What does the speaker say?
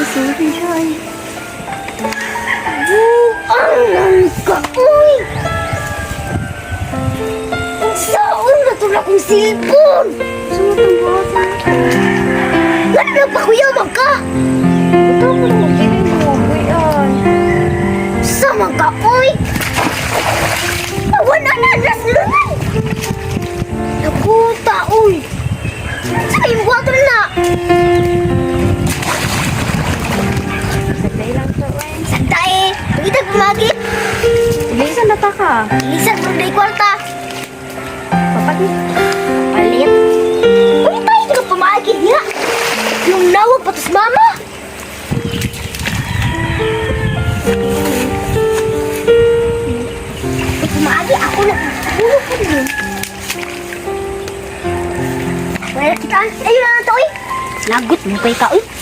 sorry, Shay. Ang ka, uy! Ang saon na ito na kong cellphone! Suot ang bata. Ano na pa kuya ka? Ito mo lang kini mo, kuyan. Sama ka, uy! Awan na nanas lunay! Nakuta, uy! Saka yung water na! Sagday lang to, eh. Sanda eh! Pagkita pumagi! Ilisan na ta ka. Ilisan mo na kwarta! Papalit. Palit! Uy, tayo ka pumagi niya! Yung nawag patos mama! Pumagi ako na! Ulo ko din! Wala kita! Ayun na ito, uy! Lagot mo pa ikaw, uy!